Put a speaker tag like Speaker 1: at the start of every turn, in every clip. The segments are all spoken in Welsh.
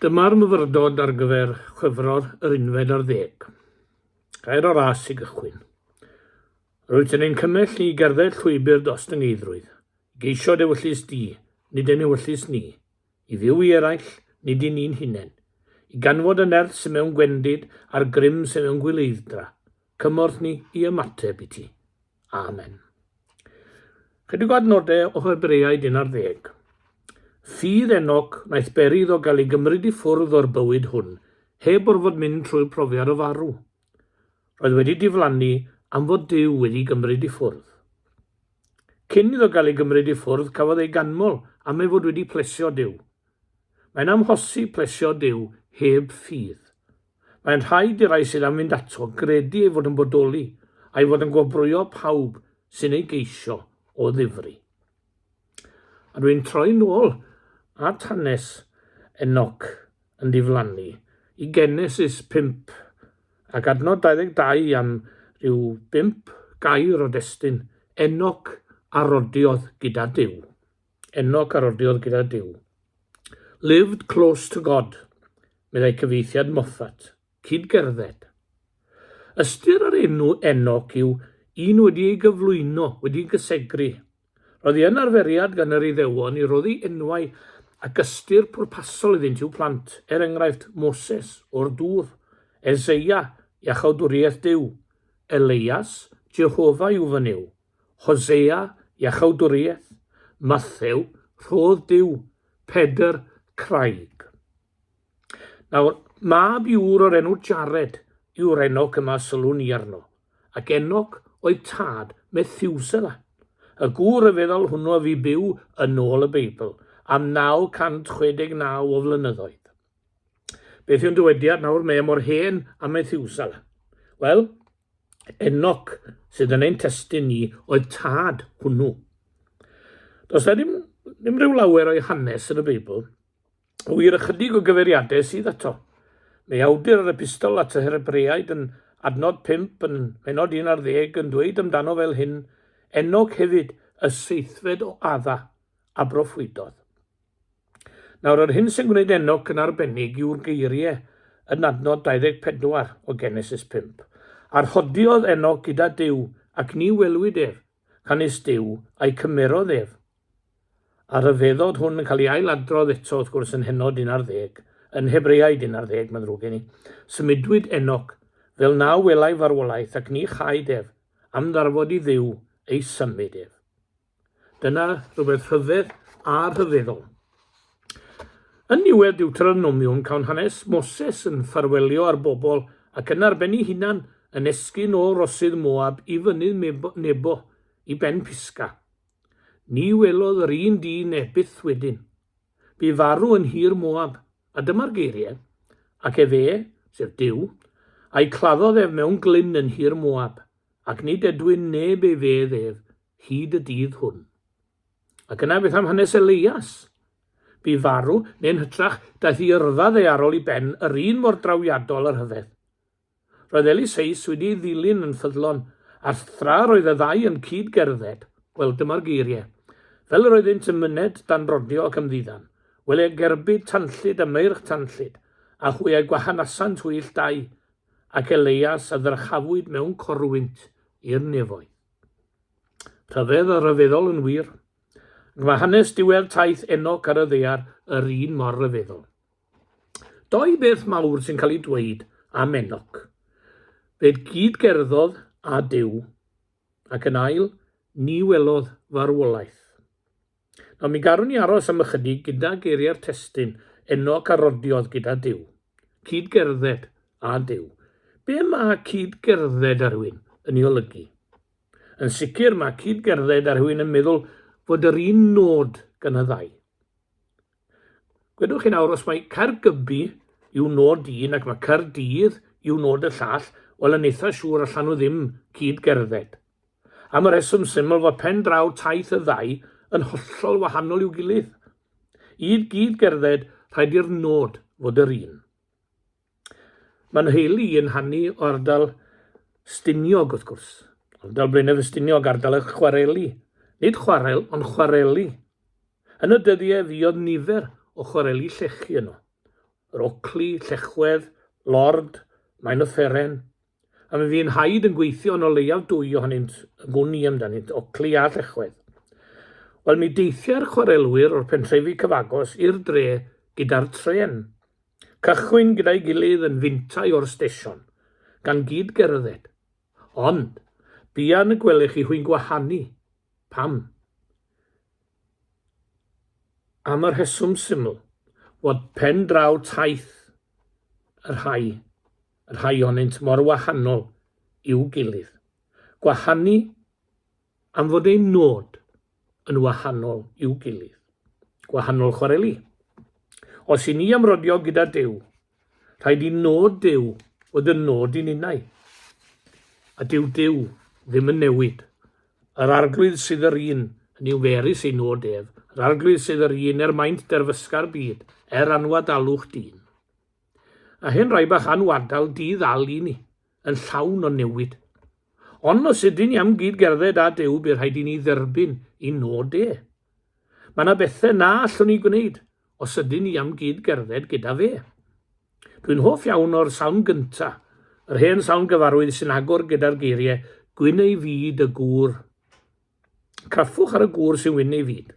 Speaker 1: Dyma'r myfyrdod ar gyfer chwefror yr 11. Gair o ras i gychwyn. Rwyt yn ein cymell ni gerdded llwybr dros yng ngeiddrwydd. Geisio dewyllus di, nid yn ewyllus ni. I fyw i eraill, nid i ni'n hunain. I ganfod y nerth sy'n mewn gwendid a'r grym sy'n mewn gwileiddra. Cymorth ni i ymateb i ti. Amen. Chydig o adnodau o Hebreaid 11. Ffydd Enoc naeth berydd o gael ei gymryd i ffwrdd o'r bywyd hwn, heb orfod mynd trwy'r profiad o farw. Roedd wedi diflannu am fod Duw wedi gymryd i ffwrdd. Cyn iddo gael ei gymryd i ffwrdd, cafodd ei ganmol am ei fod wedi plesio Duw. Mae'n amhosi plesio Duw heb ffydd. Mae'n rhaid i rai sydd am fynd ato gredu ei fod yn bodoli, a'i fod yn gwobrwyo pawb sy'n ei geisio o ddifri. A dwi'n troi nôl at hanes Enoc yn diflannu i Genesis 5 ac adnod 22 am ryw 5 gair o destun. Enoc arodiodd gyda Duw. Enoc arodiodd gyda Duw. Lived close to God, meddai cyfeithiad Moffat, cyd-gerdded. Ystyr ar enw Enoc yw un wedi ei gyflwyno, wedi ei gysegru. Roedd hi yn arferiad gan yr Iddewon i roddi enwau ac ystyr pwrpasol iddynt i'w plant, enghraifft Moses o'r dŵr, Eseia, iachawdwriaeth Duw, Elias, Jehova yw fy niw, Hosea, iachawdwriaeth, Mathew, rhodd Duw, Pedr, Craig. Nawr, mab yw'r o'r enw Jared yw'r Enoc yma sylwn i arno, ac Enoc oedd tad Methiwsela. Y gŵr y feddwl hwnnw a fi byw yn ôl y Beibl am 969 o flynyddoedd. Beth yw'n dywediad nawr mae mor hen am Methiwsela? Wel, Enoc sydd yn ein testun ni oedd tad hwnnw. Does na ddim rhyw lawer o'i hanes yn y Beibl, wir ychydig o gyfeiriadau sydd ato. Mae awdur yr epistol at y Hebreaid yn adnod 5 yn pennod 11 yn dweud amdano fel hyn, Enoc hefyd y seithfed o adda a broffwydodd. Nawr, yr hyn sy'n gwneud Enoc yn arbennig yw'r geiriau yn adnod 24 o Genesis 5. Arhodiodd Enoc gyda Duw ac ni welwyd ef, canis Duw a'i cymerodd ef. A rhyfeddod hwn yn cael ei ailadrodd eto wrth gwrs yn hynod 11, yn Hebreaid 11, mae'n ddrwg gen i. Symudwyd Enoc fel na welai farwolaeth ac ni chaid ef am ddarfod i Dduw ei symud ef. Dyna rhywbeth rhyfedd a rhyfeddol. Yn niwed Deuteronomiwm cawn hanes Moses yn ffarwelio ar bobl ac yn arbennu hunan yn esgyn o rosydd Moab i fynydd Nebo i ben Pisga. Ni welodd yr un dyn byth wedyn. Bu farw yn hir Moab, a dyma'r geiriau, ac efe, sef Duw, a'i claddodd ef mewn glyn yn hir Moab, ac nid edwyn neb ei fedd ef, hyd y dydd hwn. Ac yna beth am hanes Elias. Bu farw, neu'n hytrach, daeth i yrfadd ei arol i ben yr un mor drawiadol yr hyfedd. Roedd Eliseis wedi ddilyn yn ffyddlon, a thra roedd y ddau yn cyd-gerdded, wel dyma'r geiriau. Fel yr oeddent yn myned dan rodio ac ymddiddan, wel ei gerbyd tanllid a meirch tanllid, a chwiau gwahanasan twyll dau, ac Elias a ddyrchafwyd mewn corwynt i'r nefoedd. Rhyfedd a rhyfeddol yn wir. Mae hanes diwedd taith Enoc ar y ddaear yr un mor rhyfeddol. Doi beth mawr sy'n cael ei dweud am Enoc. Fe gyd-gerddodd a Duw, ac yn ail, ni welodd farwolaeth. Nawr mi garwn ni aros am ychydig gyda geiriau'r testun Enoc arodiodd gyda Duw. Cyd-gerdded a Duw. Be mae cyd-gerdded ar rhywun yn ei olygu? Yn sicr mae cyd-gerdded ar rhywun yn meddwl fod yr un nod gan y ddau. Gwedwch chi nawr, os mae Caergybi yw nod un ac mae Caerdydd yw nod y llall, wel yn eitha siŵr allan nhw ddim cyd-gerdded. Am y reswm syml fod pen draw taith y ddau yn hollol wahanol i'w gilydd. I gyd-gerdded rhaid i'r nod fod yr un. Mae'n heili yn hannu o ardal Stiniog wrth gwrs. Ardal Brynef Stiniog, ardal y chwareli. Nid chwarel, ond chwareli. Yn y dyddiau fuodd nifer o chwareli llechi yno. yr ocli, llechwedd, lord, mae'n offeren. A mae fi'n haid yn gweithio yn o leiaf 2 ohonynt yn gwni amdanynt, ocli a llechwedd. Wel, mi deithiau'r chwarelwyr o'r pentrefi cyfagos i'r dre gyda'r tren. Cychwyn gyda'i gilydd yn fintau o'r stesion, gan cyd-gerdded. Ond, buan y gwelwch chi hwy'n gwahanu. Pam? Am yr rheswm syml, fod pen draw taith yr rhai ohonynt mor wahanol i'w gilydd. Gwahanu am fod ein nod yn wahanol i'w gilydd. Gwahanol chwareli. Os i ni amrodio gyda Duw, rhaid i nod Duw fod yn nod i'n unau. A Duw ddim yn newid. Yr arglwydd sydd yr un yn i'w ferus ei nod ef. Yr arglwydd sydd yr un maint derfysga'r byd, anwadalwch dyn. A hyn rai bach anwadal di-ddal i ni, yn llawn o newid. Ond os ydyn ni am gyd-gerdded â Duw, bydd rhaid i ni dderbyn i nod e. Mae yna bethau na allwn ni gwneud os ydyn ni am gyd-gerdded gyda fe. Dwi'n hoff iawn o'r sawn gynta, yr hen sawn gyfarwydd sy'n agor gyda'r geiriau, gwyn ei fyd y gŵr. Craffwch ar y gŵr sy'n wyn ei fyd.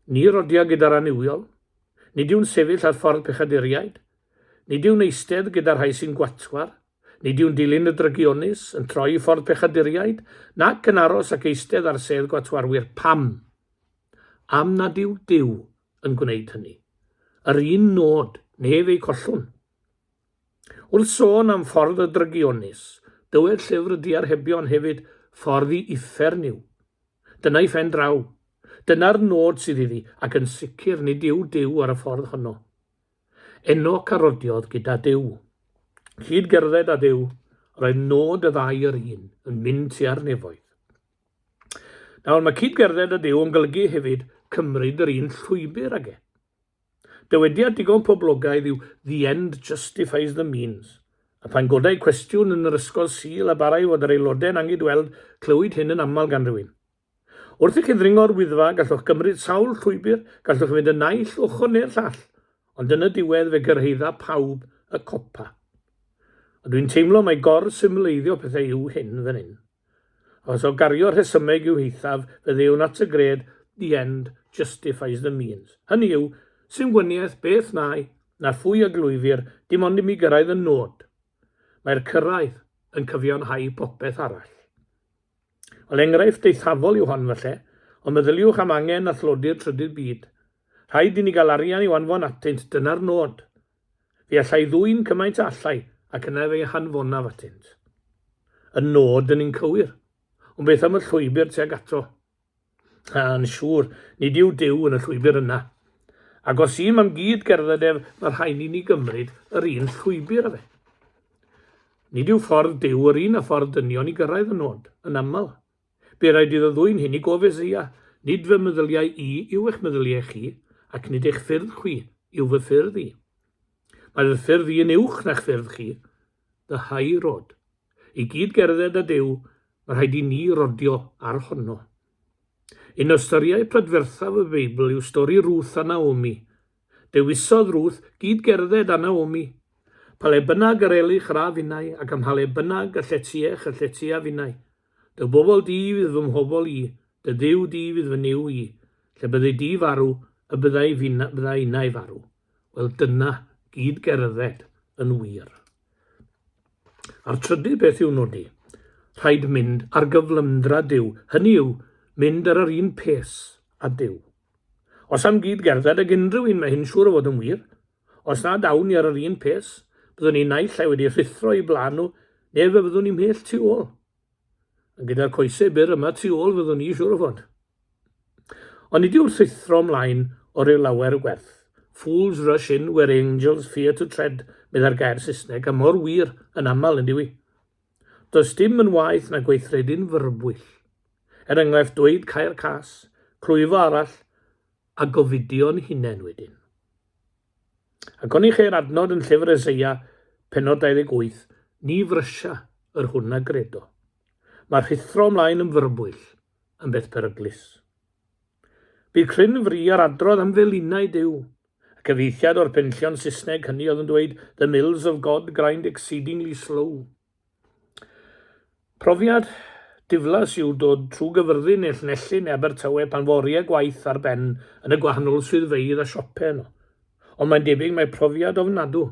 Speaker 1: Ni rodia gyda'r aniwiol, nid yw'n sefyll ar ffordd pechaduriaid, nid yw'n eistedd gyda'r rhai sy'n gwatwar, nid yw'n dilyn y drygionus yn troi i ffordd pechaduriaid, nac yn aros ac eistedd ar sedd gwatwarwyr. Pam? Am nad yw Duw yn gwneud hynny. Yr un nod, nef ei collwn. Wrth sôn am ffordd y drygionus, dywed llyfr y diarhebion hefyd ffordd i uffern yw. Dyna'i phen draw. Dyna'r nod sydd iddi, ac yn sicr nid yw Duw ar y ffordd honno. Enoc a rodiodd gyda Duw. Cyd-gerdded â Duw, roedd nod y ddau yr un yn mynd tua'r nefoedd. Nawr, mae cyd-gerdded â Duw yn golygu hefyd cymryd yr un llwybr ag e. Dywediad digon poblogaidd yw the end justifies the means. A pan godau cwestiwn yn yr ysgol Sul a barai fod yr aelodau'n angydweld, clywyd hyn yn aml gan rhywun. Wrth i chi ddringo'r wyddfa, gallwch gymryd sawl llwybr, gallwch fynd yn naill ochr neu'r llall, ond yn y diwedd fe gyrhaedda pawb y copa. A dwi'n teimlo mai gor-symleiddio pethau yw hyn fan hyn. Os o gario rhesymeg yw heithaf, fydde yw'n at y gred, the end justifies the means. Hynny yw, sy'n gwaniaeth beth na'r ffwy a glwyfir, dim ond i mi gyrraedd yn nod. Mae'r cyrraedd yn cyfiawnhau popeth arall. Wel, enghraifft eithafol yw hon falle, ond meddyliwch am angen a thlodi'r trydydd byd. Rhaid i ni gael arian i wanfon atynt, dyna'r nod. Fe allai ddwy'n cymaint allai, ac yna fe hanfonaf atynt. Y nod yn un cywir, ond beth am y llwybr tuag ato? Yn siŵr, nid yw Duw yn y llwybr yna. Ac os i'm am gyd-gerdded ef, mae rhaid i ni gymryd yr un llwybr a fe. Nid yw ffordd Duw yr un a ffordd dynion i gyrraedd y nod, yn aml. Be rhaid iddo ddwy'n hyn i gofesia, nid fy meddyliau i yw eich meddyliau chi, ac nid eich ffyrdd chwi yw fy ffyrdd i. Mae fy ffyrdd i yn uwch na'ch ffyrdd chi, high road. I gyd-gerdded â Duw, mae rhaid i ni rodio ar honno. Un o storiau prydferthaf y Beibl yw stori Ruth a Naomi. Dewisodd Ruth gyd-gerdded a Naomi. Pale bynnag yr elich ra finnau, ac am hale bynnag a lletiech a lletia finnau. Dy bobl di fydd fy mhobl i, dy Dduw di fydd fy niw i. Lle byddai di farw, y byddai unau farw. Wel, dyna gyd-gerdded yn wir. A'r trydydd beth yw nodi, rhaid mynd ar gyflymdra Duw. Hynny yw, mynd ar yr un pes a Duw. Os am gyd-gerdded ag unrhyw un mae hyn siŵr o fod yn wir, os na dawn ni ar yr un pes, byddwn ni naill ai wedi rhithro i blan nhw, neu fe byddwn ni mhell tu ôl. A gyda'r coesau byr yma tu ôl fyddwn ni siŵr o fod. Ond nid yw'r rhithro ymlaen o ryw lawer gwerth. Fools rush in where angels fear to tread, byddai'r gair Saesneg, a mor wir yn aml yn diwy. Does dim yn waith na gweithredu'n fyrbwyll. Enghraifft dweud cair cas, clwyfo arall, a gofidio'n hunain wedyn. Ac o'n i cheir adnod yn llyfr Eseia, pennod 28, ni frysio yr hwnna gredo. Mae'r rhithro ymlaen yn fyrbwyll yn beth peryglus. Bydd cryn fri ar adrodd am felinau Duw, ac Cyfeithiad o'r penllion Saesneg hynny oedd yn dweud, "The mills of God grind exceedingly slow." Profiad diflas yw dod trwy gyfyrddin neu Llanelli neu Abertawe pan fo oriau gwaith ar ben yn y gwahanol swyddfeydd a siopau yno. Ond mae'n debyg mae profiad ofnadw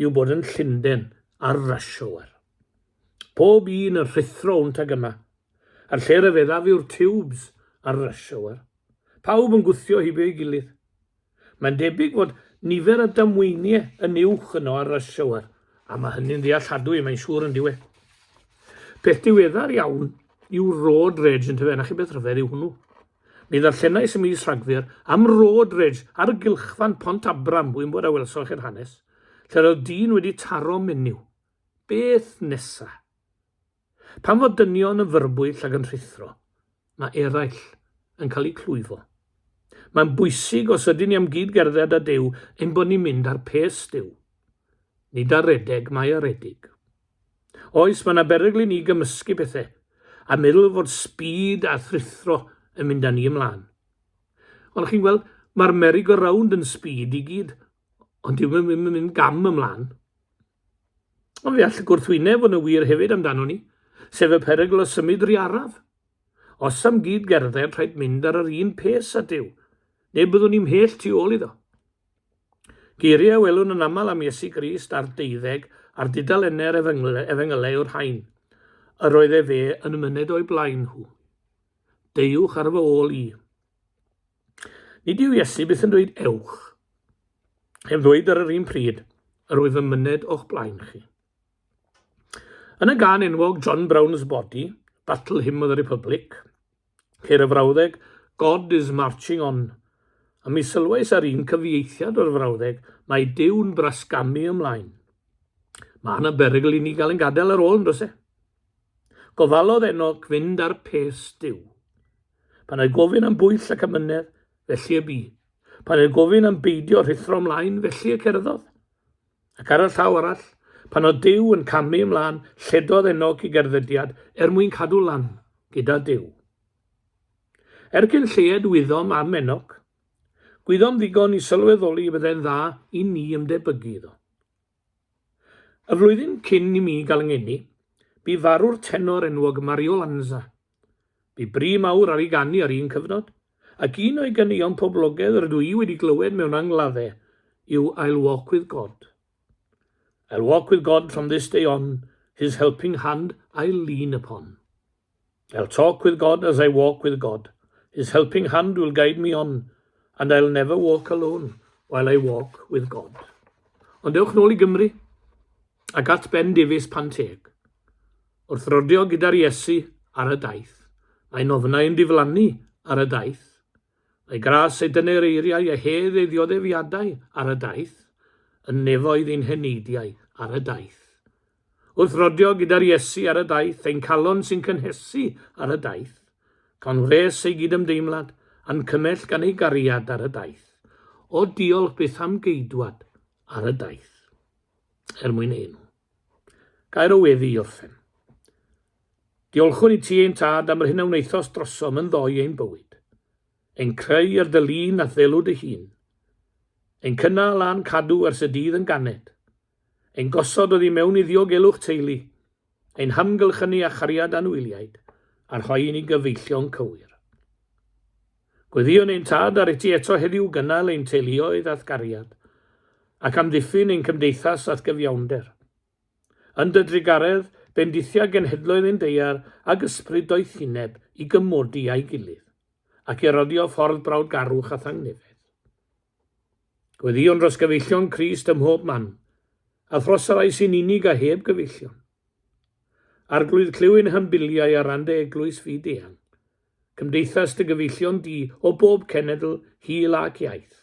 Speaker 1: yw bod yn Llundain ar rush hour. Pob un yn rhithro hwnt ag yma. A'r lle ryfeddaf yw'r tubes ar rush hour. Pawb yn gwthio hi ei gilydd. Mae'n debyg fod nifer y damweiniau yn uwch yno ar rush hour, a mae hynny'n ddealladwy, mae'n siŵr yn diwedd. Peth diweddar iawn yw road rage yn tyfe, na chi beth rhyfedd yw hwnnw. Mi ddarllenais ym mis Rhagfyr am road rage ar y gylchfan Pont Abram, wy'n bod a welsoch i'r hanes, lle oedd dyn wedi taro menyw. Beth nesa? Pan fod dynion yn fyrbwyll ac yn rhithro, mae eraill yn cael eu clwyfo. Mae'n bwysig os ydyn ni am gyd-gerdded â Duw ein bod ni'n mynd ar pes Duw. Nid ar redeg, mae ar redig. Oes, mae yna berygl i ni gymysgu pethau, a meddwl fod speed a thrithro yn mynd â ni ymlaen. Ond chi'n gweld, mae'r merry-go-round yn speed i gyd, ond diw'n mynd gam ymlaen. Ond fe all gwrthwyneb fod yn wir hefyd amdano ni, sef y perygl o symud rhy araf. Os am gyd-gerdded rhaid mynd ar yr un pes â Duw, neu byddwn ni'n mhell tu ôl iddo. Geiriau welwn yn aml am Iesu Grist ar 12 ar dudalennau'r efengylau o'r hain. Yr oedd e fe yn ymyned o'i blaen hw. Deiwch ar fy ôl i. Nid yw Iesu byth yn dweud ewch. Heb ddweud ar yr un pryd, yr oedd ymyned o'ch blaen chi. Yn y gan enwog John Brown's Body, Battle Hymn of the Republic, ceir y frawddeg God is marching on, a mi sylwais ar un cyfieithiad o'r frawddeg, mae Duw'n brasgamu ymlaen. Mae yna berygl i ni gael yn gadael ar ôl yn dros e. Gofalodd Enoc fynd ar pes Duw. Pan ei gofyn am bwyll ac amynedd, felly y bu. Pan ei gofyn am beidio rhithro ymlaen, felly y cerddodd. Ac ar y llaw arall, pan oedd Duw yn camu ymlaen, lledodd Enoc i gerddediad mwyn cadw lan gyda Duw. Cyn lleed wyddom am Enoc, gwyddom ddigon i sylweddoli byddai'n dda i ni ymdebygu iddo. Y flwyddyn cyn i mi gael yngeni, bu farw'r tenor enwog Mario Lanza. Bu bri mawr ar ei ganu ar un cyfnod, ac un o'i ganeuon poblogaidd rydw i wedi glywed mewn angladdau yw I'll walk with God. I'll walk with God from this day on, his helping hand I'll lean upon. I'll talk with God as I walk with God. His helping hand will guide me on, and I'll never walk alone while I walk with God. Ond dewch nôl i Gymru, ac at Ben Davies Panteg. Wrth rodio gyda'r Iesu ar y daith. Mae nofnau'n diflannu ar y daith. Mae gras ei dynnu'r eiriau a hedd ei ddioddeffiadau ar y daith, yn nefoedd ein heneidiau ar y daith. Wrth rodio gyda'r Iesu ar y daith, ein calon sy'n cynhesu ar y daith, canwres ei gydymdeimlad a'n cymell gan ei gariad ar y daith. O diolch byth am geidwad ar y daith. Mwyn enw. Gair o weddi i orffen. Diolchwn i ti ein tad am yr hyn a wneithos drosom yn ddoi ein bywyd. Ein creu ar dylun a ddelwd y hun. Ein cynnal lan cadw ers y dydd yn ganed. Ein gosod oddi mewn i ddiogelwch teulu. Ein hamgylchynu a chariad anwyliaid, a'r rhoi i ni gyfeillio'n cywir. Gweddion ein tad ar eti eto heddiw gynnal ein teuluoedd ath gariad, ac am ddiffyn ein cymdeithas ath gyfiawnder. Yn dy drigaredd, bendithia genhedloedd ein deiar ac ysbrydau thineb i gymodi a'i gilydd, ac i rodio ffordd brawd garwch a thangnefedd. Gweddion dros gyfeillion Crist ym mhob man, a thros yr ai sy'n unig a heb gyfeillion. Arglwydd clywyn hymbiliau ar rande eglwys fyd eang, cymdeithas dy gyfeillion di o bob cenedl, hil ac iaith.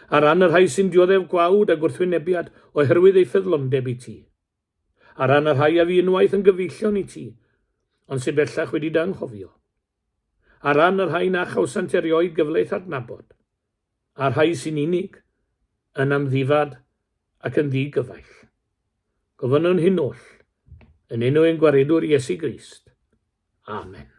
Speaker 1: Ar ran yr rhai sy'n dioddef gwawd a gwrthwynebiad oherwydd ei ffyddlondeb i ti. Ar ran yr rhai a fi unwaith yn gyfeillion i ti, ond sy'n bellach wedi danghofio. Ar ran yr rhai na chawsant erioed gyfleith adnabod. A'r rhai sy'n unig, yn amddifad ac yn ddigyfaill. Gofynnwn hyn oll, yn enw ein gwaredwr Iesu Grist. Amen.